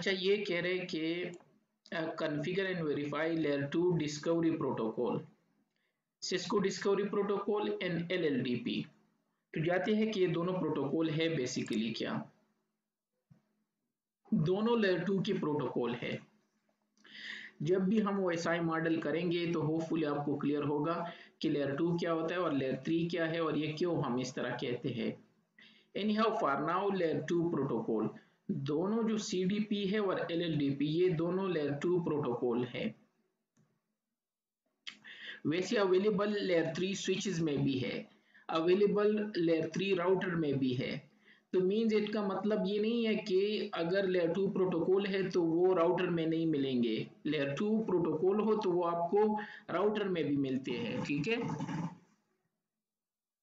अच्छा, ये कह रहे कि configure and verify layer 2 discovery protocol, Cisco discovery protocol and LLDP. तो जाते हैं कि ये दोनों प्रोटोकॉल है बेसिकली क्या। दोनों लेयर 2 की प्रोटोकॉल है। जब भी हम ओएसआई मॉडल करेंगे तो होपफुली आपको क्लियर होगा कि लेयर 2 क्या होता है और लेयर 3 क्या है और ये क्यों हम इस तरह कहते हैं। Anyhow for now layer 2 protocol, दोनों जो सीडीपी है और एलएलडीपी ये दोनों लेयर 2 प्रोटोकॉल है। वैसे अवेलेबल लेयर 3 स्विचेस में भी है, अवेलेबल लेयर 3 राउटर में भी है। तो मीन्स इसका मतलब ये नहीं है कि अगर लेयर 2 प्रोटोकॉल है तो वो राउटर में नहीं मिलेंगे। लेयर 2 प्रोटोकॉल हो तो वो आपको राउटर में भी मिलते हैं, ठीक है।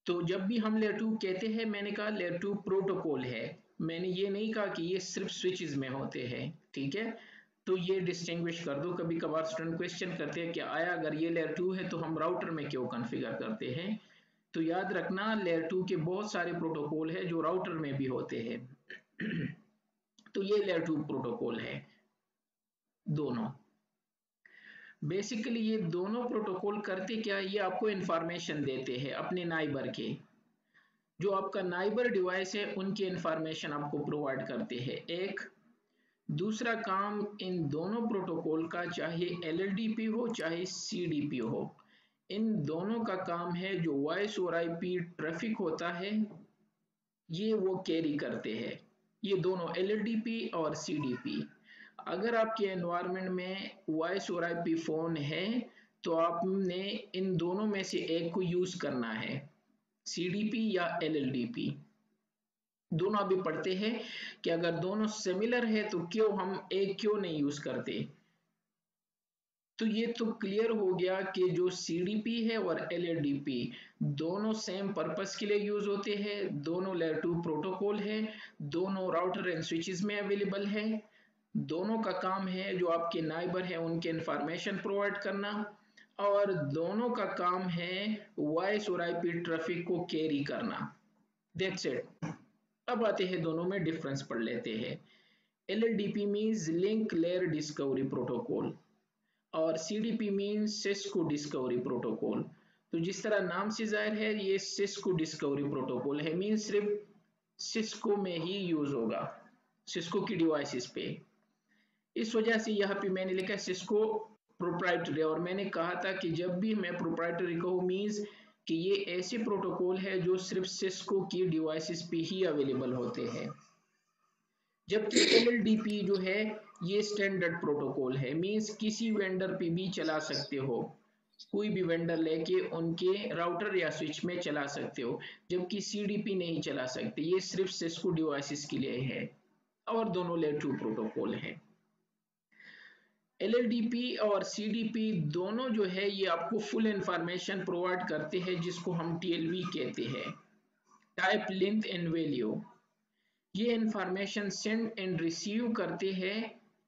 तो जब भी हम लेयर 2 कहते हैं, मैंने कहा लेयर 2 प्रोटोकॉल है, मैंने ये नहीं कहा कि ये सिर्फ स्विचेस में होते हैं, ठीक है। तो ये डिस्टिंग्विश कर दो। कभी कभार स्टूडेंट क्वेश्चन करते हैं कि आया अगर ये लेयर 2 है तो हम राउटर में क्यों कॉन्फ़िगर करते हैं। तो याद रखना लेयर 2 के बहुत सारे प्रोटोकॉल है जो राउटर में भी होते हैं। तो ये लेयर 2 प्रोटोकॉल है दोनों। बेसिकली ये दोनों प्रोटोकॉल करते क्या है, ये आपको इंफॉर्मेशन देते हैं अपने नाइबर के। जो आपका नाइबर डिवाइस है उनकी इंफॉर्मेशन आपको प्रोवाइड करते हैं। एक दूसरा काम इन दोनों प्रोटोकॉल का, चाहे एलएलडीपी हो चाहे सीडीपी हो, इन दोनों का काम है जो वॉइस और आईपी ट्रैफिक होता है ये वो कैरी करते हैं। ये दोनों एलएलडीपी और सीडीपी। अगर आपके एनवायरनमेंट में वॉइस और आईपी फोन है तो आपने इन दोनों में से एक को यूज करना है, सीडीपी या एलएलडीपी। दोनों अभी पढ़ते हैं कि अगर दोनों सिमिलर है तो क्यों हम एक क्यों नहीं यूज करते। तो ये तो क्लियर हो गया कि जो सीडीपी है और एलएलडीपी दोनों सेम पर्पस के लिए यूज होते हैं, दोनों लेयर 2 प्रोटोकॉल है, दोनों राउटर एंड स्विचेस में अवेलेबल है। दोनों का काम है जो आपके नाइबर है उनके इंफॉर्मेशन प्रोवाइड करना, और दोनों का काम है वॉइस और आईपी ट्रैफिक को कैरी करना। That's it. अब आते हैं दोनों में डिफरेंस पढ़ लेते हैं। LLDP means link layer discovery protocol और CDP means Cisco discovery protocol. तो जिस तरह नाम से जाहिर है ये सिस्को डिस्कवरी प्रोटोकॉल है, मीन्स सिर्फ सिस्को में ही यूज होगा, सिस्को की डिवाइसेस पे। इस वजह से यहाँ पे मैंने लिखा है सिस्को प्रोप्राइटरी, और मैंने कहा था कि जब भी मैं प्रोप्राइटरी कहूँ मीन्स कि ये ऐसे प्रोटोकॉल है जो सिर्फ सिस्को की डिवाइसेस पे ही अवेलेबल होते हैं। जबकि एलएलडीपी जो है ये स्टैंडर्ड प्रोटोकॉल है, मींस किसी वेंडर पे भी चला सकते हो, कोई भी वेंडर लेके उनके राउटर या स्विच में चला सकते हो, जबकि सीडीपी नहीं चला सकते, ये सिर्फ सिस्को डिवाइसेस के लिए है और दोनों लेयर 2 प्रोटोकॉल है। एलएलडीपी और सीडीपी दोनों जो है ये आपको फुल इंफॉर्मेशन प्रोवाइड करते हैं जिसको हम टीएलवी कहते हैं, टाइप लेंथ एंड वैल्यू। ये इंफॉर्मेशन सेंड एंड रिसीव करते हैं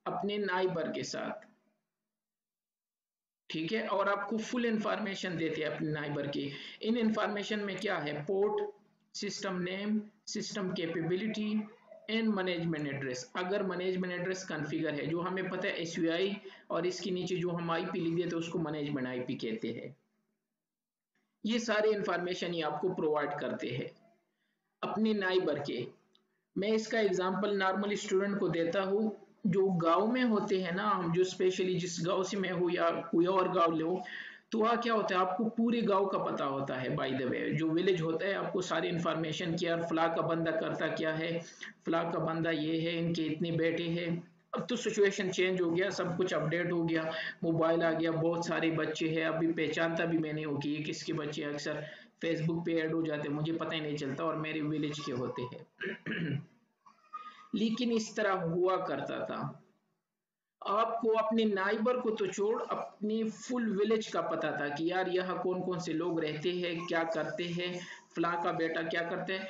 अपने नाइबर के साथ, ठीक है, और आपको फुल इंफॉर्मेशन देते हैं अपने नाइबर की। इन इंफॉर्मेशन में क्या है, port, system name, system capability and management address. अगर मैनेजमेंट एड्रेस कॉन्फ़िगर है, जो हमें पता है एसयूआई, और इसके नीचे जो हम आईपी लिख देते हैं उसको मैनेजमेंट आईपी कहते हैं। ये सारे इंफॉर्मेशन ये आपको प्रोवाइड करते हैं अपने नाइबर के। मैं इसका एग्जांपल नॉर्मल स्टूडेंट को देता हूँ, जो गांव में होते हैं ना, हम जो स्पेशली जिस गांव से मैं हूँ या कोई और गांव ले हो, तो वहाँ क्या होता है आपको पूरे गांव का पता होता है। बाय द वे जो विलेज होता है आपको सारी इन्फॉर्मेशन कि यार फला का बंदा करता क्या है, फला का बंदा ये है, इनके इतने बेटे हैं। अब तो सिचुएशन चेंज हो गया, सब कुछ अपडेट हो गया, मोबाइल आ गया, बहुत सारे बच्चे हैं, अभी पहचानता भी मैं नहीं हूँ कि ये किसके बच्चे हैं। अक्सर फेसबुक पे ऐड हो जाते हैं, मुझे पता ही नहीं चलता, और मेरे विलेज के होते हैं। लेकिन इस तरह हुआ करता था, आपको अपने नाइबर को तो छोड़ अपनी फुल विलेज का पता था कि यार यहाँ कौन कौन से लोग रहते हैं, क्या करते हैं, फला का बेटा क्या करते हैं।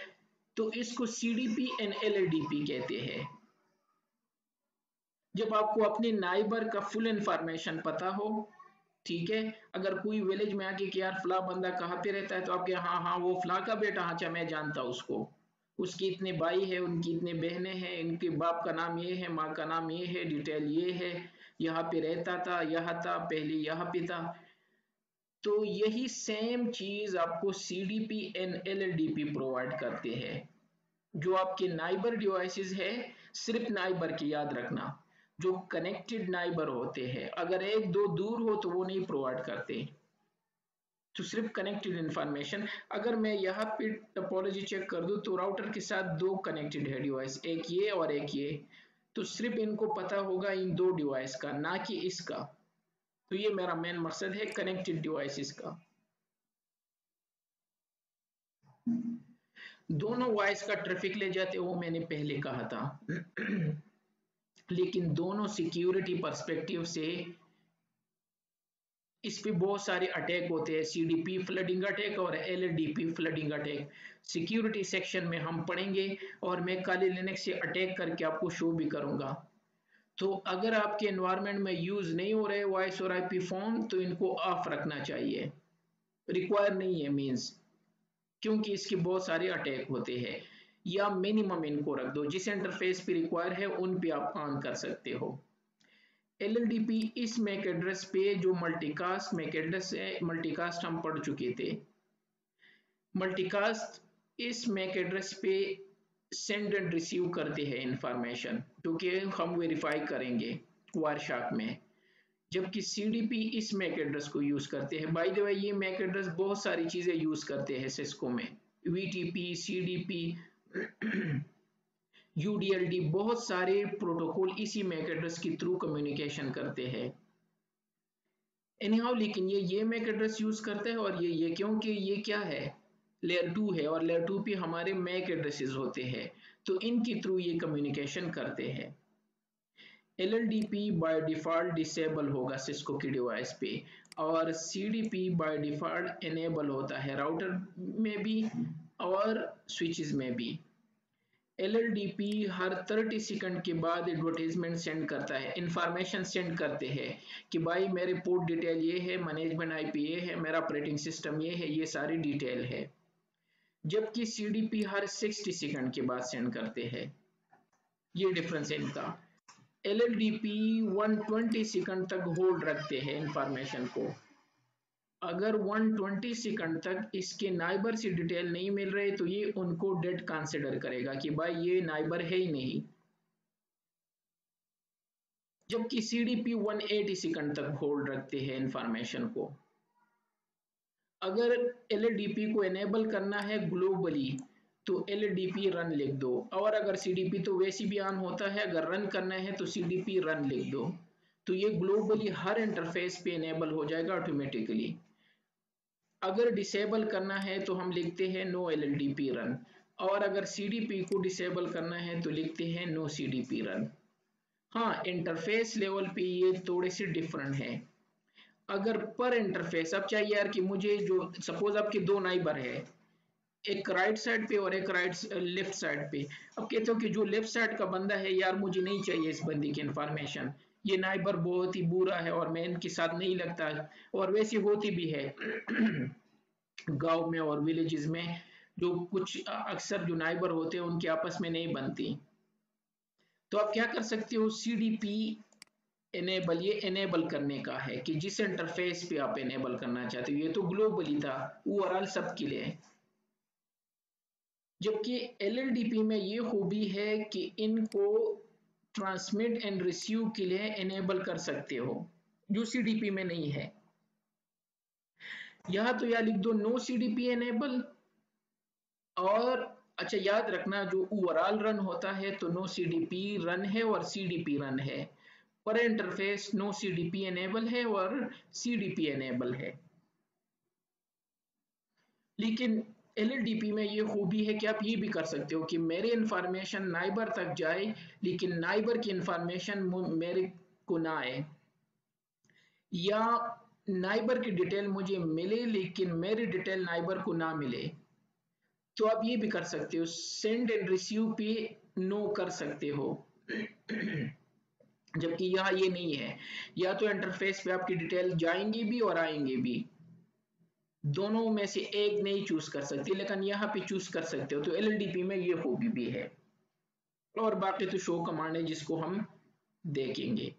तो इसको सीडीपी एंड एलएलडीपी कहते हैं। जब आपको अपने नाइबर का फुल इंफॉर्मेशन पता हो, ठीक है, अगर कोई विलेज में आके कि यार फला बंदा कहाँ पे रहता है, तो आपके हाँ हाँ वो फला का बेटा, हाँ अच्छा मैं जानता उसको, उसके इतने भाई है, उनकी इतने बहनें हैं, इनके बाप का नाम ये है, माँ का नाम ये है, डिटेल ये है, यहाँ पे रहता था, यहाँ था, पहले यहाँ पे था। तो यही सेम चीज आपको सीडीपी एंड एलएलडीपी प्रोवाइड करते हैं। जो आपके नाइबर डिवाइसेस है, सिर्फ नाइबर की याद रखना, जो कनेक्टेड नाइबर होते हैं, अगर एक दो दूर हो तो वो नहीं प्रोवाइड करते। तो सिर्फ कनेक्टेड इंफॉर्मेशन, अगर मैं यहाँ पे टोपोलॉजी चेक कर दूं तो राउटर के साथ दो कनेक्टेड है डिवाइस, एक ये और एक ये, तो सिर्फ इनको पता होगा इन दो डिवाइस का, ना कि इसका। तो ये मेरा मेन मकसद है कनेक्टेड डिवाइसेस का। दोनों वॉइस का ट्रैफिक ले जाते वो मैंने पहले कहा था। लेकिन दोनों सिक्योरिटी पर्सपेक्टिव से इस पे बहुत सारे अटैक होते हैं, सीडीपी फ्लडिंग अटैक और LDP flooding attack. Security section में हम पढ़ेंगे और मैं काली लिनक्स से अटैक करके आपको शो भी करूंगा। तो अगर आपके एनवायरनमेंट में यूज नहीं हो रहे वॉइस और आईपी फोन तो इनको ऑफ रखना चाहिए, रिक्वायर नहीं है मींस, क्योंकि इसके बहुत सारे अटैक होते हैं। या मिनिमम इनको रख दो, जिस इंटरफेस पे रिक्वायर है उन पे आप ऑन कर सकते हो। एलएलडीपी इस मैक एड्रेस पे जो मल्टीकास्ट मैक एड्रेस है, मल्टीकास्ट हम पढ़ चुके थे। मल्टीकास्ट इस मैक एड्रेस पे सेंड एंड रिसीव करते हैं इंफॉर्मेशन, क्योंकि हम वेरीफाई करेंगे वारशाक में। जबकि सीडीपी इस मैक एड्रेस को यूज करते हैं। बाय द वे ये मैक एड्रेस बहुत सारी चीजें यूज करते हैं सिस्को में, वीटीपी, सीडीपी, यूडीएलडी, बहुत सारे प्रोटोकॉल इसी मैक एड्रेस के थ्रू कम्युनिकेशन करते हैं। एनीहाउ, लेकिन ये मैक एड्रेस यूज करता है और ये क्योंकि ये क्या है, लेयर 2 है और लेयर 2 पे हमारे मैक एड्रेसेस होते हैं, तो इनके थ्रू ये कम्युनिकेशन करते हैं। एलएलडीपी बाय डिफॉल्ट डिसेबल होगा सिस्को की डिवाइस पे, और सीडीपी बाय डिफॉल्ट इनेबल होता है राउटर में भी और स्विचेस में भी। एलएलडीपी हर 30 सेकंड के बाद एडवर्टाइजमेंट सेंड करता है, इंफॉर्मेशन सेंड करते हैं कि भाई मेरे पोर्ट डिटेल ये है, मैनेजमेंट आईपी ये है, मेरा ऑपरेटिंग सिस्टम ये है, ये सारी डिटेल है। जबकि सीडीपी हर 60 सेकंड के बाद सेंड करते हैं। ये डिफरेंस है इनका। एलएलडीपी 120 सेकंड तक होल्ड रखते हैं इंफॉर्मेशन को। अगर 120 सेकंड तक इसके नाइबर से डिटेल नहीं मिल रहे तो ये उनको डेड कंसिडर करेगा कि भाई ये नाइबर है ही नहीं। जबकि सीडीपी 180 सेकंड तक होल्ड रखते हैं इंफॉर्मेशन को। अगर एलडीपी को एनेबल करना है ग्लोबली तो एलडीपी रन लिख दो, और अगर सीडीपी तो वैसे भी ऑन होता है, अगर रन करना है तो सीडीपी रन लिख दो, तो ये ग्लोबली हर इंटरफेस पे एनेबल हो जाएगा ऑटोमेटिकली। अगर डिसेबल करना है तो हम लिखते हैं नो एलडीपी रन, और अगर सीडीपी को डिसेबल करना है तो लिखते हैं नो सीडीपी रन। हाँ, इंटरफेस लेवल पे ये थोड़े से डिफरेंट है। अगर पर इंटरफेस, अब चाहिए यार कि मुझे, जो सपोज आपके दो नाइबर है, एक राइट साइड पे और एक लेफ्ट साइड पे। अब कहते हो कि जो लेफ्ट साइड का बंदा है यार मुझे नहीं चाहिए इस बंदी की इंफॉर्मेशन, ये नाइबर बहुत ही बुरा है और मैं इनके साथ नहीं लगता, और वैसी होती भी है गांव में और विलेजेस में, जो कुछ अक्सर जो नाइबर होते हैं उनके आपस में नहीं बनती। तो आप क्या कर सकते हो, सीडीपी एनेबल, ये एनेबल करने का है कि जिस इंटरफेस पे आप एनेबल करना चाहते हो। ये तो ग्लोबली था, ओवरऑल सबके लिए। जबकि एलएलडीपी में ये खूबी है कि इनको ट्रांसमिट एंड रिसीव के लिए एनेबल कर सकते हो, जो सीडीपी में नहीं है। यहां तो या लिख दो नो सीडीपी एनेबल, और अच्छा याद रखना जो ओवरऑल रन होता है तो नो सीडीपी रन है और सीडीपी रन है। पर इंटरफेस नो सीडीपी एनेबल है और सीडीपी एनेबल है। लेकिन एलएलडीपी में ये खूबी है कि आप ये भी कर सकते हो कि मेरे इंफॉर्मेशन नाइबर तक जाए लेकिन नाइबर की इंफॉर्मेशन मेरे को ना आए, या नाइबर की डिटेल मुझे मिले लेकिन मेरी डिटेल नाइबर को ना मिले। तो आप ये भी कर सकते हो, सेंड एंड रिसीव पे नो कर सकते हो। जबकि यहाँ ये नहीं है, या तो इंटरफेस पे आपकी डिटेल जाएंगी भी और आएंगे भी। दोनों में से एक नहीं चूज कर सकते, लेकिन यहाँ पे चूज कर सकते हो, तो LLDP में ये खूबी भी है। और बाकी तो शो कमांड है जिसको हम देखेंगे।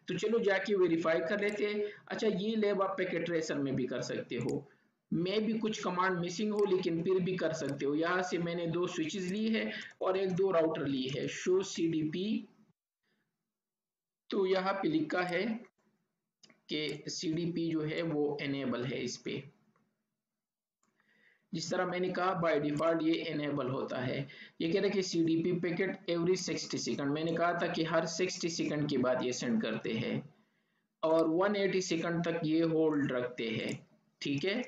तो चलो जाके वेरीफाई कर लेते हैं। अच्छा, ये लैब आप पैकेट ट्रेसर में भी कर सकते हो, मैं भी कुछ कमांड मिसिंग हो लेकिन फिर भी कर सकते हो। यहाँ से मैंने 2 स्विचेस ली है और दो राउटर ली है, शो CDP। तो यहाँ पे लिखा है कि CDP जो है वो एनेबल है इस पे। जिस तरह मैंने कहा बाय डिफॉल्ट ये एनेबल होता है। ये कह रहे हैं कि CDP पैकेट एवरी 60 सेकंड, मैंने कहा था कि हर 60 सेकंड के बाद ये सेंड करते हैं और 180 सेकंड तक ये होल्ड रखते हैं। ठीक है,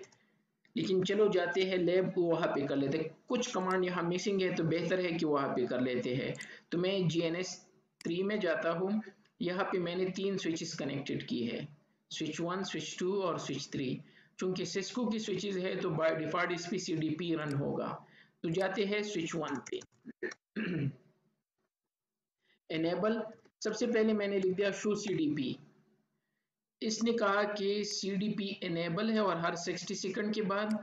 लेकिन चलो जाते हैं लैब को वहाँ पे कर लेते हैं। कुछ कमांड यहाँ मिसिंग है तो बेहतर है कि वहाँ पे कर लेते हैं। तो मैं GNS3 में जाता हूँ। यहाँ पे मैंने 3 स्विचेस कनेक्टेड की है, स्विच 1, स्विच 2 और स्विच 3। चूंकि सिस्को की स्विचेस है तो बाय डिफॉल्ट इस पे CDP रन होगा। तो जाते हैं स्विच 1 पे। एनेबल, सबसे पहले मैंने लिख दिया शो CDP। इसने कहा कि CDP एनेबल है और हर 60 सेकंड के बाद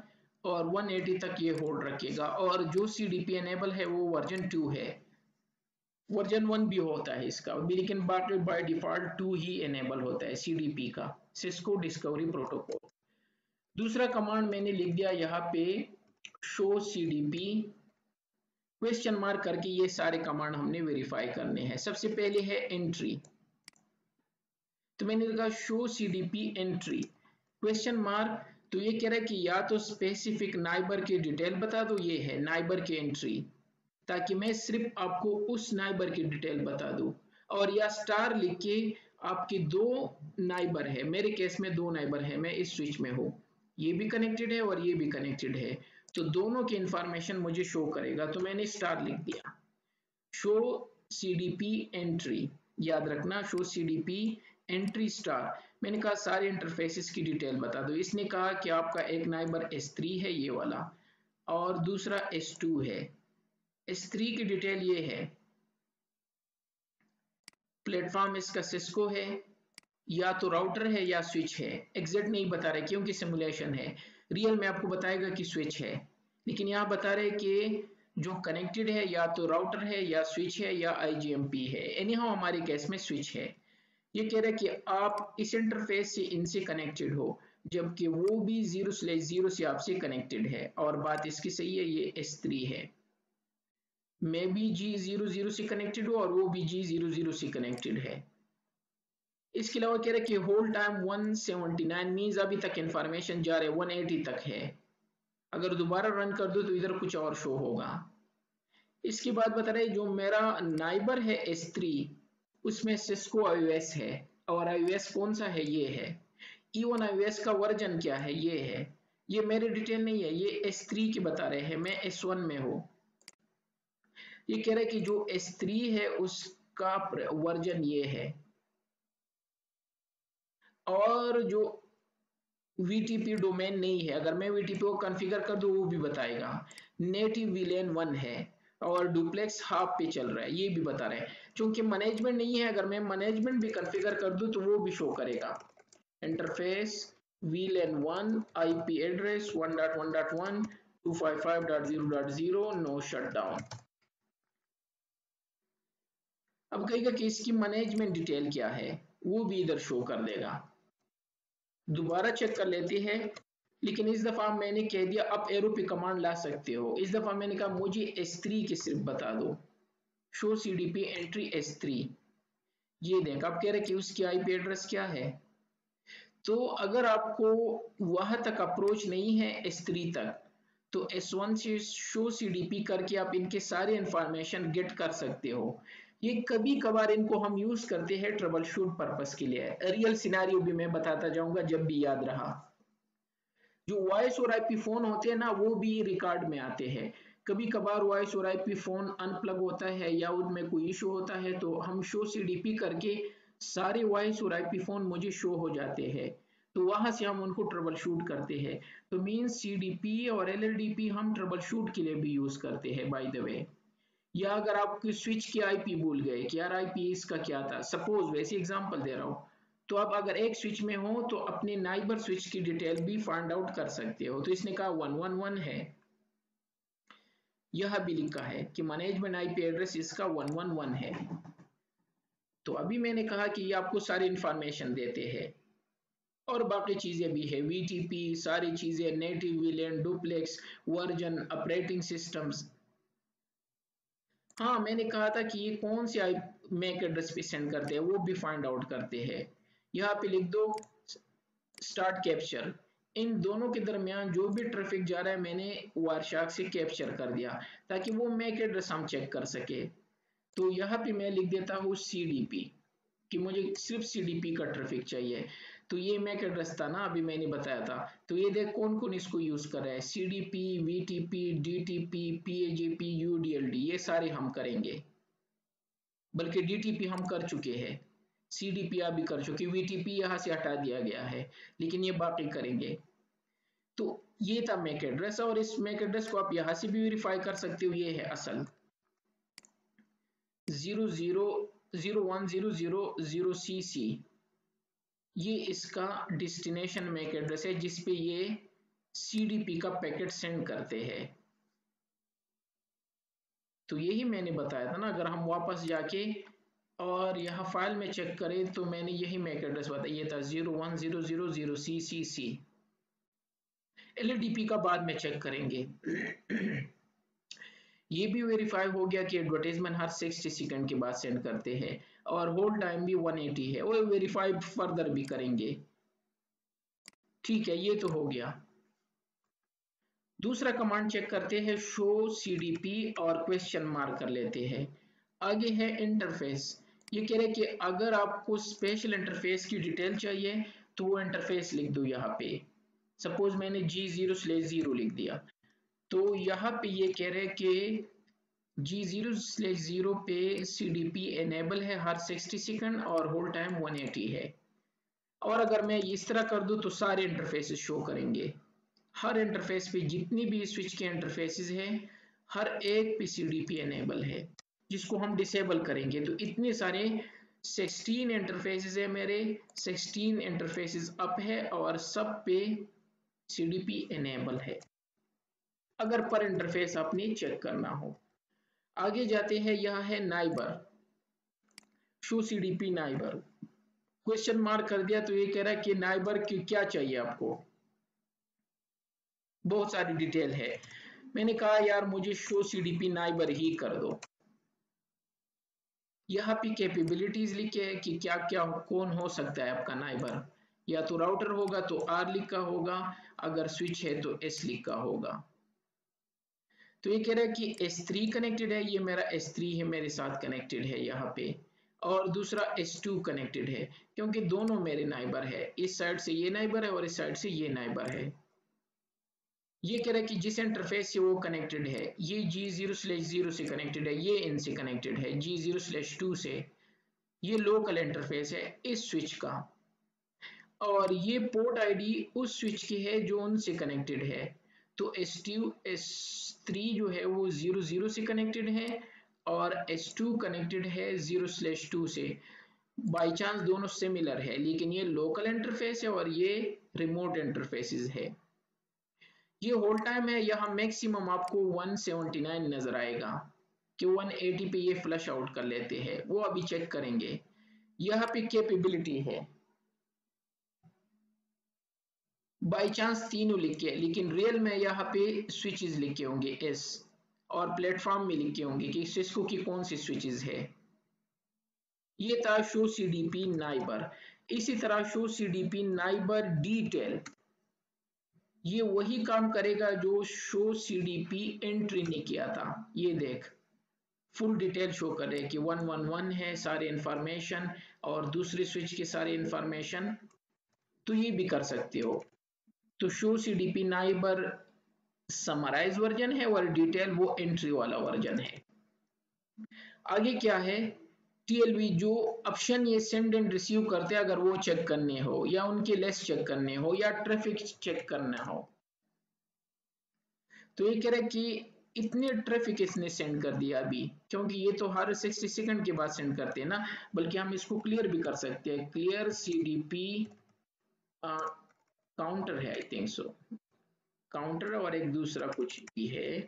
और 180 तक ये होल्ड रखेगा। और जो CDP एनेबल है वो वर्जन 2 है, वर्जन 1 भी होता है इसका भी, लेकिन बाय डिफॉल्ट 2 ही एनेबल होता है CDP का, सिस्को डिस्कवरी प्रोटोकॉल। दूसरा कमांड मैंने लिख दिया यहाँ पे शो CDP क्वेश्चन मार्क करके। ये सारे कमांड हमने वेरीफाई करने हैं। सबसे पहले है एंट्री, तो मैंने लिखा show CDP entry question mark. तो ये कह रहा है कि या तो स्पेसिफिक नाइबर की डिटेल बता दो, ये है नाइबर की एंट्री, ताकि मैं सिर्फ आपको उस नाइबर की डिटेल बता दूं। और या स्टार लिख के आपके 2 नाइबर है, मेरे केस में 2 नाइबर है, मैं इस स्विच में हूँ, ये भी कनेक्टेड है और ये भी कनेक्टेड है, तो दोनों की इंफॉर्मेशन मुझे शो करेगा। तो मैंने स्टार लिख दिया, शो CDP एंट्री, याद रखना शो CDP एंट्री स्टार। मैंने कहा सारे इंटरफेसेस की डिटेल बता दो। इसने कहा कि आपका एक नाइबर S3 है ये वाला और दूसरा S2 है। S3 की डिटेल ये है, प्लेटफॉर्म इसका सिस्को है, या तो राउटर है या स्विच है, एग्जैक्ट नहीं बता रहे क्योंकि सिमुलेशन है। रियल में आपको बताएगा कि स्विच है, लेकिन यहाँ बता रहे कि जो कनेक्टेड है या तो राउटर है या स्विच है या IGMP है। एनी हाउ हमारे केस में स्विच है। ये कह रहे हैं कि आप इस इंटरफेस से इनसे कनेक्टेड हो, जबकि वो भी 0/0 से आपसे कनेक्टेड है। और बात इसकी सही है, ये S3 है, मैं भी G00 से कनेक्टेड हूँ और वो भी G00 से कनेक्टेड है। इसके अलावा कह रहे हैं कि होल्ड टाइम 179 मीन्स अभी तक इंफॉर्मेशन जा रहे 180 तक है, अगर दोबारा रन कर दो तो इधर कुछ और शो होगा। इसके बाद बता रहे जो मेरा नाइबर है S3, उसमें सिस्को iOS है और iOS कौन सा है, ये है। इवन iOS का वर्जन क्या है, ये है। ये मेरी डिटेल नहीं है, ये S3 की बता रहे हैं, मैं S1 में हूँ। ये कह रहे हैं कि जो S3 है उसका वर्जन ये है। और जो VTP डोमेन नहीं है, अगर मैं VTP को कॉन्फ़िगर कर दूं वो भी बताएगा। नेटिव VLAN 1 है और डुप्लेक्स हाफ पे चल रहा है, ये भी बता रहे हैं। क्योंकि मैनेजमेंट नहीं है, अगर मैं मैनेजमेंट भी कॉन्फ़िगर कर दूं तो वो भी शो करेगा। इंटरफेस VLAN 1 IP address 1.1.1 255.0.0 no shutdown. अब कहेगा कि इसकी मैनेजमेंट डिटेल क्या है, वो भी इधर शो कर देगा। दोबारा चेक कर लेते हैं, लेकिन इस दफा मैंने कह दिया अप एरो पे कमांड ला सकते हो। इस दफा मैंने कहा मुझे S3 की सिर्फ बता दो, शो CDP एंट्री S3। ये देख आप कह रहे कि उसकी IP एड्रेस क्या है। तो अगर आपको वहां तक अप्रोच नहीं है S3 तक, तो S1 से शो CDP करके आप इनके सारे इंफॉर्मेशन गेट कर सकते हो। ये कभी कभार इनको हम यूज करते हैं ट्रबल शूट पर्पस के लिए। रियल सिनेरियो भी मैं बताता जाऊंगा जब भी याद रहा। जो वॉइस और IP फोन होते हैं ना, वो भी रिकॉर्ड में आते हैं। कभी कभार वॉइस और IP फोन अनप्लग होता है या उनमें कोई इशू होता है, तो हम शो CDP करके सारे वॉइस और IP फोन मुझे शो हो जाते हैं, तो वहां से हम उनको ट्रबल शूट करते हैं। तो मीन्स CDP और LLDP हम ट्रबल शूट के लिए भी यूज करते हैं बाय द वे। या अगर आप स्विच की IP भूल गए कि यार IP इसका क्या था, सपोज वैसे एग्जांपल दे रहा हूँ, तो आप अगर एक स्विच में हो तो अपने नाइबर स्विच की डिटेल भी फाइंड आउट कर सकते हो। तो इसने कहा 111 है, यह भी लिखा है कि मैनेजमेंट आईपी एड्रेस इसका 111 है। तो अभी मैंने कहा कि ये आपको सारी इंफॉर्मेशन देते हैं और बाकी चीजें भी है, वीटीपी, सारी चीजें, native VLAN, duplex, version, operating systems. हाँ, मैंने कहा था कि ये कौन से मैक एड्रेस पे सेंड करते हैं वो भी फाइंड आउट करते हैं। यहाँ पे लिख दो स्टार्ट कैप्चर। इन दोनों के दरमियान जो भी ट्रैफिक जा रहा है मैंने वारशाक से कैप्चर कर दिया ताकि वो मैक एड्रेस हम चेक कर सके। तो यहाँ पे मैं लिख देता हूँ सीडीपी कि मुझे सिर्फ सीडीपी का ट्रैफिक चाहिए। तो ये मैक एड्रेस था ना, अभी मैंने बताया था। तो ये देख कौन कौन इसको यूज कर रहा है, सीडीपी, वीटीपी, डीटीपी, पीएजेपी, यूडीएलडी, ये सारे हम करेंगे। बल्कि डीटीपी हम कर चुके हैं, सीडीपी अभी कर चुके, वीटीपी यहाँ से हटा दिया गया है, लेकिन ये बाकी करेंगे। तो ये था मैक एड्रेस और इस मैक एड्रेस को आप यहाँ से भी वेरीफाई कर सकते हो। ये है असल 0010000CC, ये इसका डेस्टिनेशन मैक एड्रेस है जिसपे ये सीडीपी का पैकेट सेंड करते हैं। तो यही मैंने बताया था ना, अगर हम वापस जाके और यहाँ फाइल में चेक करें तो मैंने यही मैक एड्रेस बताया, ये था 01000CCC। एलडीपी का बाद में चेक करेंगे। ये भी वेरीफाई हो गया कि एडवर्टाइजमेंट हर 60 सेकंड के बाद सेंड करते हैं और होल्ड टाइम भी 180 है, वो वेरीफाई फर्दर भी करेंगे। ठीक है, ये तो हो गया। दूसरा कमांड चेक करते हैं, शो सीडीपी और क्वेश्चन मार्क कर लेते हैं। आगे है इंटरफेस। ये कह रहे कि अगर आपको स्पेशल इंटरफेस की डिटेल चाहिए तो वो इंटरफेस लिख दो यहाँ पे। सपोज मैंने G0/0 लिख दिया, तो यहाँ पे ये कह रहे कि G0/0 पे CDP एनेबल है हर 60 सेकंड और होल्ड टाइम 180 है। और अगर मैं इस तरह कर दूं तो सारे इंटरफेसेस शो करेंगे। हर इंटरफेस पे जितनी भी स्विच के इंटरफेसेस हैं हर एक पे CDP एनेबल है, जिसको हम डिसेबल करेंगे तो इतने सारे 16 इंटरफेसेस है मेरे, 16 इंटरफेसेस अप है और सब पे CDP एनेबल है अगर पर इंटरफेस आपने चेक करना हो। आगे जाते हैं, यह है neighbour, show CDP neighbour. Question mark कर दिया तो ये कह रहा है कि नाइबर की क्या चाहिए आपको, बहुत सारी डिटेल है। मैंने कहा यार मुझे शो सीडीपी नाइबर ही कर दो। यहाँ पे कैपेबिलिटीज लिखे है कि क्या क्या कौन हो सकता है आपका नाइबर। या तो राउटर होगा तो R लिखा होगा, अगर स्विच है तो S लिखा होगा। तो ये कह रहा है कि S3 कनेक्टेड है, ये मेरा S3 है, मेरे साथ कनेक्टेड है यहाँ पे। और दूसरा S2 कनेक्टेड है क्योंकि दोनों मेरे नाइबर है, इस साइड से ये नाइबर है और इस साइड से ये नाइबर है। ये कह रहा है कि जिस इंटरफेस से वो कनेक्टेड है, ये G0/0 से कनेक्टेड है, ये इनसे कनेक्टेड है G0/2 से, ये लोकल इंटरफेस है इस स्विच का, और ये पोर्ट आईडी उस स्विच की है जो उनसे कनेक्टेड है। तो S3 जो है वो 00 से कनेक्टेड है और S2 कनेक्टेड है 0/2 से। बाई चांस दोनों सिमिलर है, लेकिन ये लोकल इंटरफेस है और ये रिमोट इंटरफेसेस है। ये होल्ड टाइम है, यहाँ मैक्सिमम आपको 179 नजर आएगा कि 180 पे ये फ्लश आउट कर लेते हैं, वो अभी चेक करेंगे। यहाँ पे कैपेबिलिटी है, बाई चांस तीनों लिखे, लेकिन रियल में यहाँ पे स्विचेस लिखे होंगे एस, और प्लेटफॉर्म में लिखे होंगे कि सिस्को की कौन सी स्विचेस है। ये था शो सीडीपी नाइबर। इसी तरह शो सीडीपी नाइबर डिटेल, ये वही काम करेगा जो शो सीडीपी एंट्री ने किया था। ये देख फुल डिटेल शो कर रहे कि 111 है सारे इंफॉर्मेशन और दूसरे स्विच के सारे इंफॉर्मेशन। तो ये भी कर सकते हो। तो show CDP neighbour summarise version है और डिटेल वो एंट्री वाला वर्जन है। आगे क्या है, टीएलवी जो ऑप्शन ये सेंड एंड रिसीव करते हैं अगर वो चेक करने हो या उनके लेस चेक करने हो या ट्रैफिक चेक करना हो। तो ये कह रहे कि इतने ट्रैफिक इसने सेंड कर दिया अभी, क्योंकि ये तो हर 60 सेकंड के बाद सेंड करते हैं ना। बल्कि हम इसको क्लियर भी कर सकते हैं, क्लियर CDP काउंटर है, आई थिंक सो काउंटर, और एक दूसरा कुछ भी है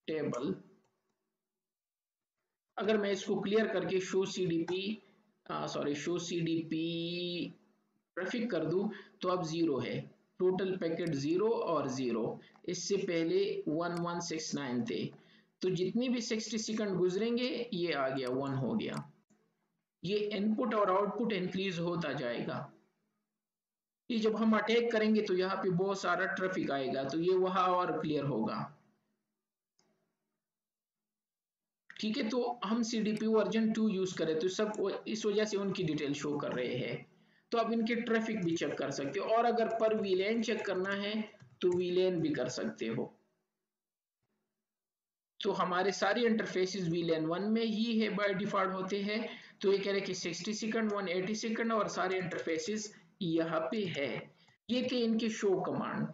टेबल। अगर मैं इसको क्लियर करके शो CDP ट्रैफिक कर दूं तो अब जीरो है, टोटल पैकेट जीरो और जीरो। इससे पहले 1169 थे, तो जितनी भी 60 सेकंड गुजरेंगे ये आ गया 1 हो गया। ये इनपुट और आउटपुट इंक्रीज होता जाएगा। ये जब हम अटैक करेंगे तो यहाँ पे बहुत सारा ट्रैफिक आएगा, तो ये वहां और क्लियर होगा। ठीक है, तो हम CDP वर्जन 2 यूज करें तो सब इस वजह से उनकी डिटेल शो कर रहे हैं। तो आप इनके ट्रैफिक भी चेक कर सकते हो, और अगर पर वीलेन चेक करना है तो वीलेन भी कर सकते हो। तो हमारे सारे इंटरफेसेस वीलेन 1 में ही है, बाय डिफॉल्ट होते हैं। तो ये कह रहे हैं कि 60 सेकंड 180 सेकंड और सारे इंटरफेसेस यहाँ पे है। ये थे इनके शो कमांड।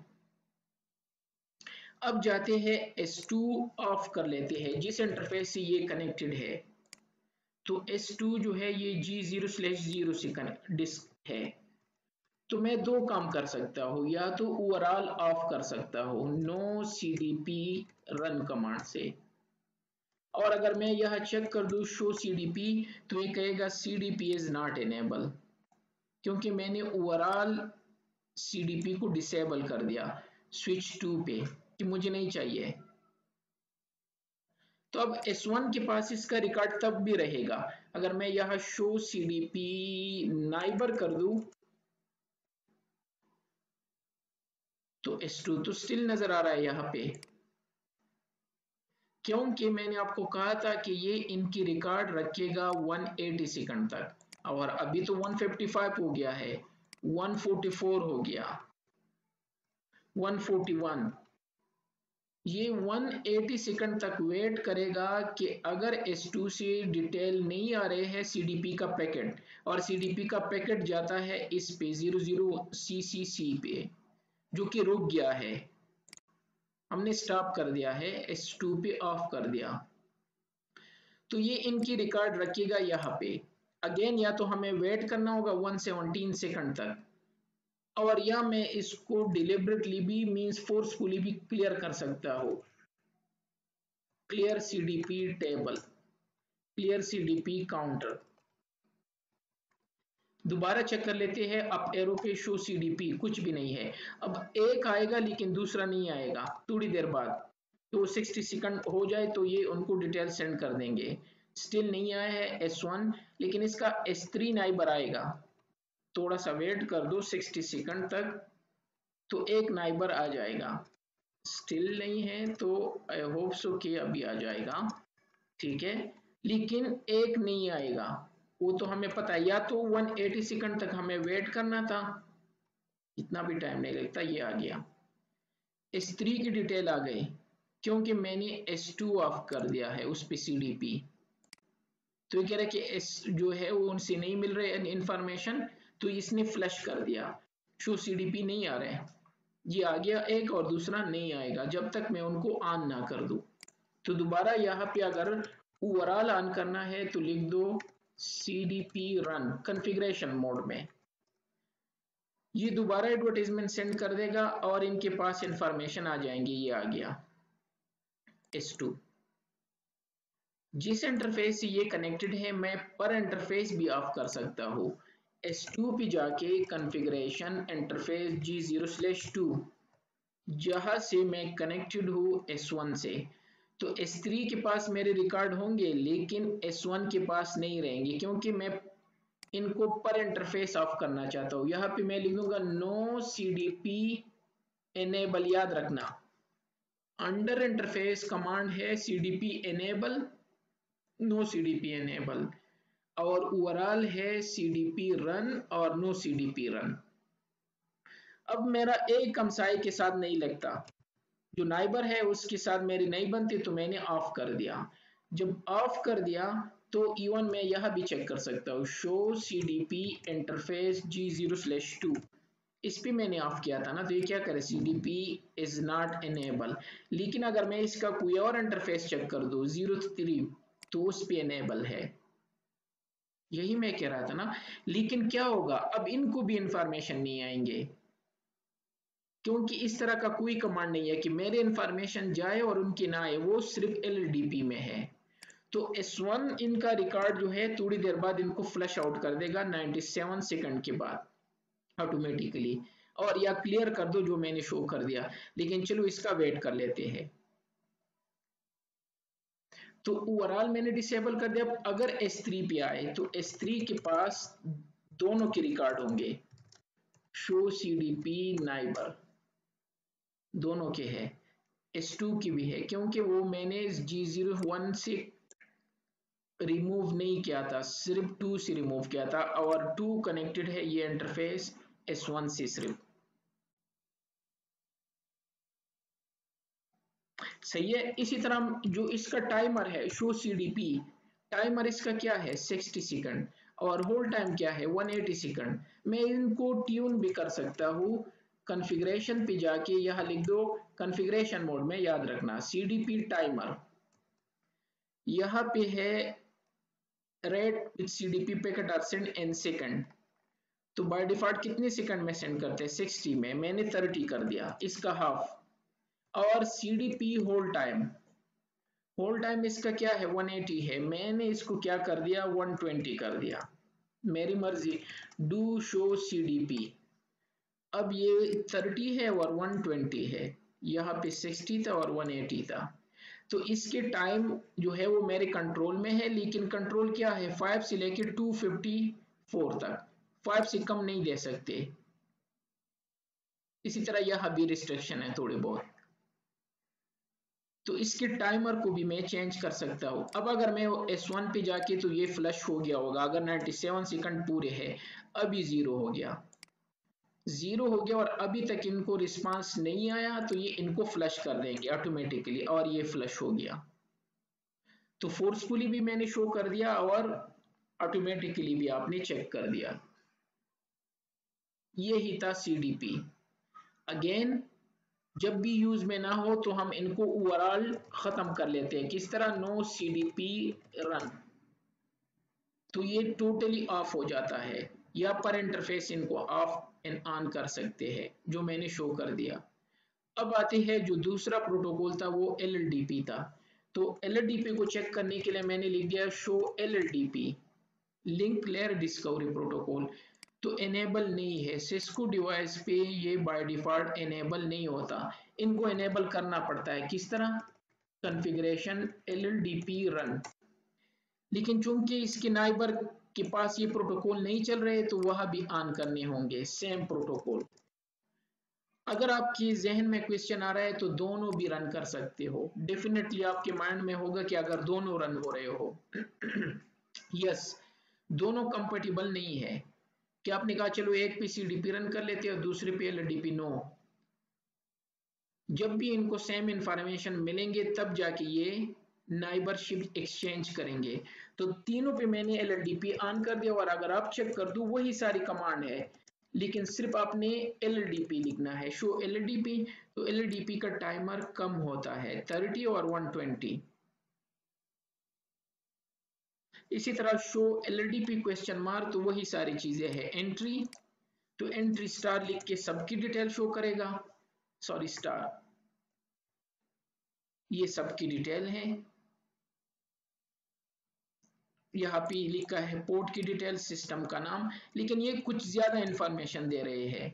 अब जाते हैं S2 ऑफ कर लेते हैं जिस इंटरफेस से ये कनेक्टेड है। तो S2 जो है ये G0/0 से डिस्क है। तो मैं दो काम कर सकता हूँ, या तो ओवरऑल ऑफ कर सकता हूँ नो CDP रन कमांड से, और अगर मैं यह चेक कर दूं शो CDP तो ये कहेगा CDP इज नॉट एनेबल, क्योंकि मैंने ओवरऑल CDP को डिसेबल कर दिया स्विच 2 पे कि मुझे नहीं चाहिए। तो अब S1 के पास इसका रिकॉर्ड तब भी रहेगा अगर मैं यह शो CDP नाइबर कर दूं, तो S2 तो स्टिल नजर आ रहा है यहाँ पे, क्योंकि मैंने आपको कहा था कि ये इनकी रिकॉर्ड रखेगा 180 सेकंड तक, और अभी तो 155 हो गया है, 144 हो गया, 141। ये 180 सेकंड तक वेट करेगा कि अगर S2 से डिटेल नहीं आ रहे हैं CDP का पैकेट, और CDP का पैकेट जाता है इस पे 00CCC पे जो कि रुक गया है, हमने स्टॉप कर दिया है, S2 पे ऑफ कर दिया, तो ये इनकी रिकॉर्ड रखेगा यहाँ पे। अगेन या तो हमें वेट करना होगा 117 सेकंड तक, और या मैं इसको डिलिबरेटली भी मींस फोर्सफुली भी क्लियर कर सकता हूँ, clear CDP table, clear CDP counter. दोबारा चेक कर लेते हैं, अप एरो पे शो CDP कुछ भी नहीं है। अब एक आएगा लेकिन दूसरा नहीं आएगा थोड़ी देर बाद, तो 60 सेकंड हो जाए तो ये उनको डिटेल सेंड कर देंगे। स्टिल नहीं आया है S1, लेकिन इसका S3 नाइबर आएगा। थोड़ा सा वेट कर दो 60 सेकंड तक, तो एक नाइबर आ जाएगा। स्टिल नहीं है तो आई होप सो कि अभी आ जाएगा, ठीक है, लेकिन एक नहीं आएगा। वो तो हमें पता है, या तो 180 सेकंड तक हमें वेट करना था, इतना भी टाइम नहीं लगता, ये आ गया। S3 की डिटेल आ गई क्योंकि मैंने S2 ऑफ कर दिया है उस पे CDP। तो ये कह रहा है कि S जो है वो उनसे नहीं मिल रहे इंफॉर्मेशन, तो इसने फ्लश कर दिया, शो CDP नहीं आ रहे, ये आ गया एक, और दूसरा नहीं आएगा जब तक मैं उनको ऑन ना कर दूं। तो दोबारा यहाँ पे अगर ओवरऑल ऑन करना है तो लिख दो CDP रन कॉन्फ़िगरेशन मोड में, ये दोबारा एडवर्टाइजमेंट सेंड कर देगा और इनके पास इंफॉर्मेशन आ जाएंगी। ये आ गया S2, जिस इंटरफेस से ये कनेक्टेड है मैं पर इंटरफेस भी ऑफ कर सकता हूँ। S2 पे जाके कॉन्फ़िगरेशन इंटरफेस G0/2, जहां से मैं कनेक्टेड हूँ S1 से, तो S3 के पास मेरे रिकॉर्ड होंगे लेकिन S1 के पास नहीं रहेंगे, क्योंकि मैं इनको पर इंटरफेस ऑफ करना चाहता हूँ। यहाँ पे मैं लिखूंगा नो CDP एनेबल, याद रखना अंडर इंटरफेस कमांड है CDP enable, no CDP enable, और ओवरऑल है CDP रन और नो CDP रन। अब मेरा एक कमसाई के साथ नहीं लगता, जो नाइबर है उसके साथ मेरी नहीं बनती, तो मैंने ऑफ कर दिया। जब ऑफ कर दिया तो इवन मैं यह भी चेक कर सकता हूँ शो CDP इंटरफेस G0/2, इस पे मैंने ऑफ किया था ना, तो ये क्या करे, CDP इज नॉट इनेबल। लेकिन अगर मैं इसका कोई और इंटरफेस चेक कर दूं 0 3, तो उस पे इनेबल है। यही मैं कह रहा था ना। लेकिन क्या होगा, अब इनको भी इंफॉर्मेशन नहीं आएंगे, क्योंकि इस तरह का कोई कमांड नहीं है कि मेरे इंफॉर्मेशन जाए और उनकी ना आए, वो सिर्फ LLDP में है। तो S1 इनका रिकॉर्ड जो है थोड़ी देर बाद इनको फ्लश आउट कर देगा 97 सेकंड के बाद ऑटोमेटिकली, और या क्लियर कर दो जो मैंने शो कर दिया। लेकिन चलो इसका वेट कर लेते हैं। तो ओवरऑल मैंने डिसेबल कर दिया। अगर S3 पे आए तो S3 के पास दोनों के रिकॉर्ड होंगे, शो CDP नाइबर दोनों के है, S2 की भी है, क्योंकि वो मैंने G01 से रिमूव नहीं किया था, सिर्फ 2 से रिमूव किया था, और 2 कनेक्टेड है ये इंटरफेस S1 से सिर्फ। सही है। इसी तरह जो इसका टाइमर है शो CDP, टाइमर इसका क्या है 60 सेकंड, और होल्ड टाइम क्या है 180 सेकंड। मैं इनको ट्यून भी कर सकता हूँ। कॉन्फ़िगरेशन पे जाके यहाँ लिख दो कॉन्फ़िगरेशन मोड में, याद रखना CDP टाइमर, यहाँ पे है rate with CDP packet are send in second. तो बाय डिफॉल्ट कितने सेकंड में सेंड करते हैं 60 में, मैंने 30 कर दिया, इसका हाफ। और CDP होल्ड टाइम इसका क्या है 180 है, मैंने इसको क्या कर दिया 120 कर दिया, मेरी मर्जी। डू शो CDP, अब ये 30 है और 120 है, यहाँ पे 60 था और 180 था। तो इसके टाइम जो है वो मेरे कंट्रोल में है, लेकिन कंट्रोल क्या है 5 से लेकर 254 तक, 5 से कम नहीं दे सकते। इसी तरह यहाँ भी रिस्ट्रिक्शन है थोड़े बहुत। तो इसके टाइमर को भी मैं चेंज कर सकता हूँ। अब अगर मैं S1 पे जाके, तो ये फ्लश हो गया होगा, अगर 97 सेकंड पूरे है, अभी जीरो हो गया, जीरो हो गया, और अभी तक इनको रिस्पांस नहीं आया, तो ये इनको फ्लश कर देंगे ऑटोमेटिकली, और ये फ्लश हो गया। तो फोर्सफुली भी मैंने शो कर दिया और ऑटोमेटिकली भी आपने चेक कर दिया। ये ही था CDP। अगेन जब भी यूज में ना हो तो हम इनको ओवरऑल खत्म कर लेते हैं। किस तरह, नो CDP रन, तो ये टोटली ऑफ हो जाता है, या पर इंटरफेस इनको ऑफ एंड ऑन कर सकते हैं, जो मैंने शो कर दिया। अब आते हैं जो दूसरा प्रोटोकॉल था वो LLDP था। तो LLDP को चेक करने के लिए मैंने लिख दिया show LLDP, link layer discovery protocol. तो एनेबल नहीं है, सिस्को डिवाइस पे ये बाय डिफॉल्ट एनेबल नहीं होता, इनको एनेबल करना पड़ता है। किस तरह, कॉन्फ़िगरेशन LLDP रन। लेकिन चूंकि इसके नाइबर के पास ये प्रोटोकॉल नहीं चल रहे, तो वह भी ऑन करने होंगे सेम प्रोटोकॉल। अगर आपके जहन में क्वेश्चन आ रहा है तो दोनों भी रन कर सकते हो, डेफिनेटली आपके माइंड में होगा कि अगर दोनों रन हो रहे हो यस, दोनों कंपेटिबल नहीं है। क्या आपने कहा चलो एक पे CDP रन कर लेते हैं और दूसरे पे LLDP, नो। जब भी इनको सेम इंफॉर्मेशन मिलेंगे तब जाके ये नाइबरशिप एक्सचेंज करेंगे। तो तीनों पे मैंने LLDP ऑन कर दिया, और अगर आप चेक कर दो वही सारी कमांड है, लेकिन सिर्फ आपने LLDP लिखना है, शो LLDP। तो LLDP का टाइमर कम होता है 30 और 120। इसी तरह शो LLDP क्वेश्चन मार्क, तो वही सारी चीजें हैं। एंट्री, तो एंट्री स्टार लिख के सबकी डिटेल शो करेगा, सॉरी स्टार, ये सबकी डिटेल है। यहाँ पे लिखा है पोर्ट की डिटेल, सिस्टम का नाम, लेकिन ये कुछ ज्यादा इंफॉर्मेशन दे रहे हैं।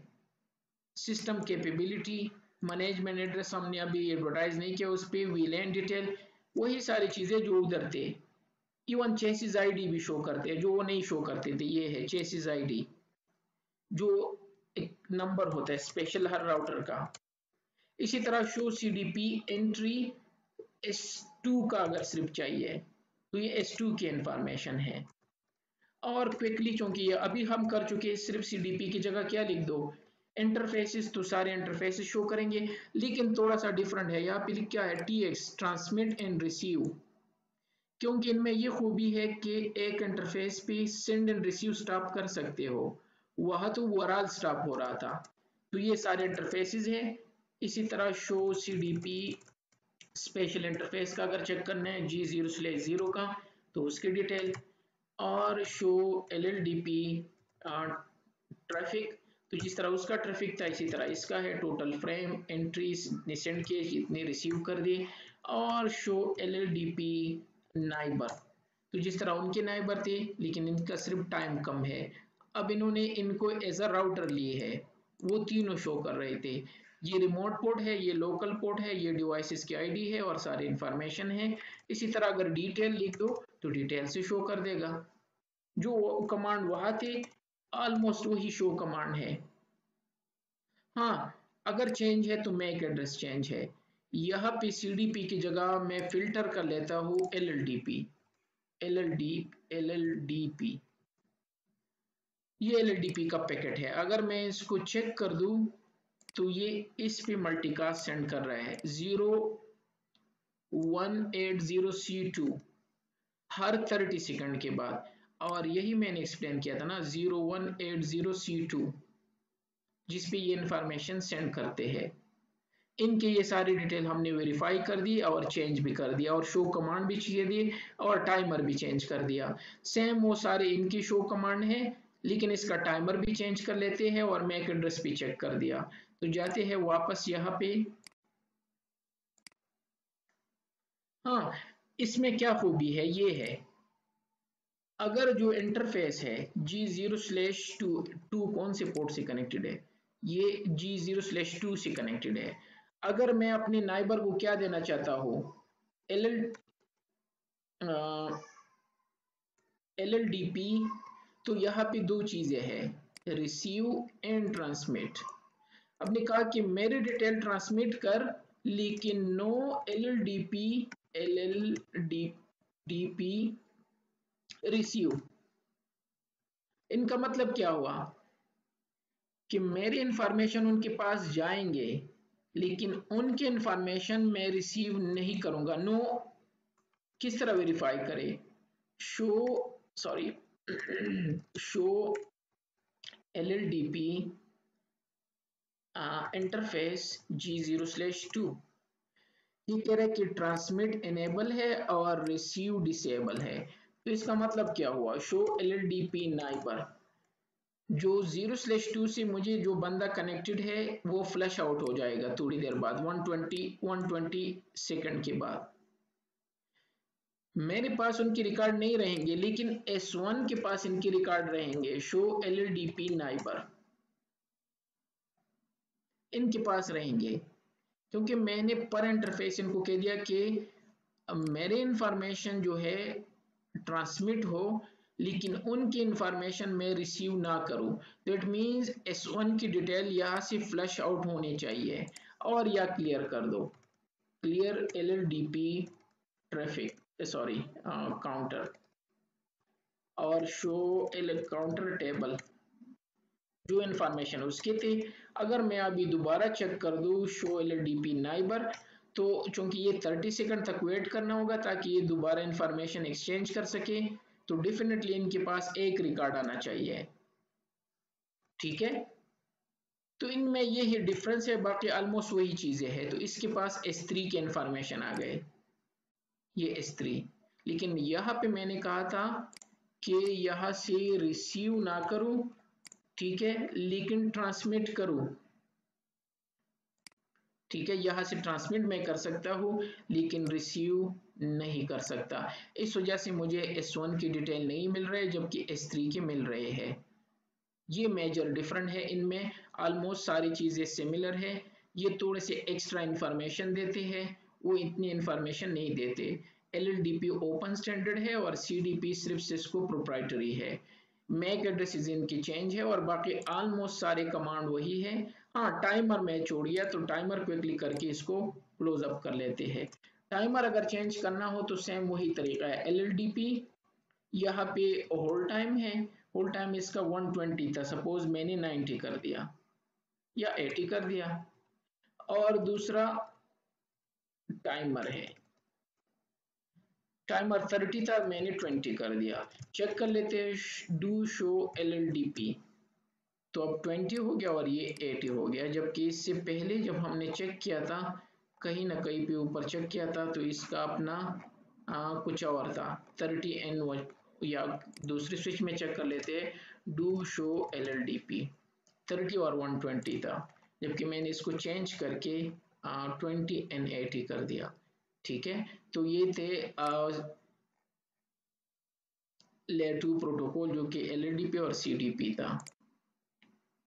सिस्टम कैपेबिलिटी, मैनेजमेंट एड्रेस हमने अभी एडवर्टाइज नहीं किया, उस पर वीलैन डिटेल, वही सारी चीजें जो उधर थे। इवन चेसिस आईडी भी शो करते हैं, जो वो नहीं शो करते थे, ये है चेसिस आईडी, जो एक नंबर होता है स्पेशल हर राउटर का। इसी तरह शो CDP एंट्री S2 का अगर सिर्फ चाहिए, तो ये S2 की इंफॉर्मेशन है। और क्विकली, चूंकि ये अभी हम कर चुके हैं, सिर्फ CDP की जगह क्या लिख दो इंटरफेसेस, तो सारे इंटरफेसेस शो करेंगे। लेकिन थोड़ा सा डिफरेंट है, यहाँ पे क्या है TX, ट्रांसमिट एंड रिसीव, क्योंकि इनमें ये खूबी है कि एक इंटरफेस पे सेंड एंड रिसीव स्टॉप कर सकते हो, वह तो ओवरऑल स्टॉप हो रहा था। तो ये सारे इंटरफेसेस हैं। इसी तरह शो CDP स्पेशल इंटरफेस का अगर चेक करना है G0/0 का, तो उसकी डिटेल, और शो LLDP ट्रैफिक, तो जिस तरह उसका ट्रैफिक था इसी तरह इसका है, टोटल फ्रेम एंट्रीज सेंड किए कितने रिसीव कर दिए, और शो LLDP नाइबर, तो जिस तरह उनके नाइबर थे लेकिन इनका सिर्फ टाइम कम है, अब इन्होंने इनको एज अ राउटर लिए है, वो तीनों शो कर रहे थे। ये रिमोट पोर्ट है, ये लोकल पोर्ट है, ये डिवाइसेस की आईडी है और सारी इंफॉर्मेशन है। इसी तरह अगर डिटेल लिख दो तो डिटेल से शो कर देगा। जो कमांड वहां थे ऑलमोस्ट वही शो कमांड है। हाँ, अगर चेंज है तो मैक एड्रेस चेंज है। यहाँ पे CDP की जगह मैं फिल्टर कर लेता हूँ LLDP। ये LLDP का पैकेट है। अगर मैं इसको चेक कर दूं तो ये इस पे मल्टीकास्ट सेंड कर रहा है 0180C2 हर 30 सेकंड के बाद, और यही मैंने एक्सप्लेन किया था ना 0180C2 जिस पे ये इंफॉर्मेशन सेंड करते हैं। इनके ये सारी डिटेल हमने वेरीफाई कर दी और चेंज भी कर दिया, और शो कमांड भी चाहिए दिए और टाइमर भी चेंज कर दिया। सेम वो सारे इनकी शो कमांड है, लेकिन इसका टाइमर भी चेंज कर लेते हैं और मैक एड्रेस भी चेक कर दिया। तो जाते हैं वापस यहाँ पे। हाँ, इसमें क्या खूबी है ये है, अगर जो इंटरफेस है G0/2 टू कौन से पोर्ट से कनेक्टेड है, ये G0/2 से कनेक्टेड है। अगर मैं अपने नाइबर को क्या देना चाहता हूँ, LLDP, तो यहाँ पे दो चीजें हैं, रिसीव एंड ट्रांसमिट। आपने कहा कि मेरी डिटेल ट्रांसमिट कर, लेकिन नो LLDP रिसीव। इनका मतलब क्या हुआ कि मेरी इंफॉर्मेशन उनके पास जाएंगे, लेकिन उनके इंफॉर्मेशन मैं रिसीव नहीं करूंगा। नो किस तरह वेरीफाई करें, show sorry show LLDP interface G0/2, ये कह रहा है कि ट्रांसमिट इनेबल है और रिसीव डिसेबल है। तो इसका मतलब क्या हुआ, शो LLDP नाइबर, जो 0/2 से मुझे जो बंदा कनेक्टेड है वो फ्लश आउट हो जाएगा थोड़ी देर बाद, 120 सेकंड के बाद। मेरे पास उनके रिकॉर्ड नहीं रहेंगे, लेकिन S1 के पास इनके रिकॉर्ड रहेंगे, शो LLDP नाइबर इनके पास रहेंगे, क्योंकि मैंने पर इंटरफेस इनको कह दिया कि मेरे इंफॉर्मेशन जो है ट्रांसमिट हो, लेकिन उनकी इंफॉर्मेशन मैं रिसीव ना करूं। दैट मींस S1 की डिटेल यहाँ से फ्लश आउट होनी चाहिए, और या क्लियर कर दो, clear LLDP traffic sorry counter, और शो एल काउंटर टेबल जो इंफॉर्मेशन उसके थे। अगर मैं अभी दोबारा चेक कर दूं शो LLDP नाइबर, तो चूंकि ये 30 सेकंड तक वेट करना होगा ताकि ये दोबारा इंफॉर्मेशन एक्सचेंज कर सके, तो डेफिनेटली इनके पास एक रिकॉर्ड आना चाहिए। ठीक है, तो इनमें ये ही डिफरेंस है, बाकी ऑलमोस्ट वही चीजें हैं। तो इसके पास S3 के इंफॉर्मेशन आ गए, ये S3, लेकिन यहाँ पे मैंने कहा था कि यहाँ से रिसीव ना करूं, ठीक है, लेकिन ट्रांसमिट करूं। ठीक है, यहाँ से ट्रांसमिट मैं कर सकता हूँ लेकिन रिसीव नहीं कर सकता। इस वजह से मुझे S1 की डिटेल नहीं मिल रही जबकि S3 के मिल रहे हैं। ये मेजर डिफरेंट है इनमें, ऑलमोस्ट सारी चीज़ें सिमिलर है। ये थोड़े से एक्स्ट्रा इंफॉर्मेशन देते हैं, वो इतनी इंफॉर्मेशन नहीं देते। LLDP ओपन स्टैंडर्ड है और CDP सिर्फ सिस्को प्रोप्राइटरी है। मैक एड्रेसेस इनकी चेंज है और बाकी ऑलमोस्ट सारे कमांड वही है। हाँ, टाइमर मैं छोड़ गया, तो टाइमर क्विकली करके इसको क्लोज अप कर लेते हैं। टाइमर अगर चेंज करना हो तो सेम वही तरीका है। LLDP यहाँ पे होल्ड टाइम है, होल्ड टाइम इसका 120 था, सपोज मैंने 90 कर दिया या 80 कर दिया, और दूसरा टाइमर है, टाइमर 30 था मैंने 20 कर दिया। चेक कर लेते हैं डू शो LLDP, तो अब 20 हो गया और ये 80 हो गया, जबकि इससे पहले जब हमने चेक किया था कहीं ना कहीं पे ऊपर चेक किया था तो इसका अपना कुछ और था 30N, या दूसरी स्विच में चेक कर लेते हैं, डू शो LLDP 30 और 120 था, जबकि मैंने इसको चेंज करके 20N80 कर दिया। ठीक है, तो ये थे लेयर 2 प्रोटोकॉल जो कि LLDP और CDP था।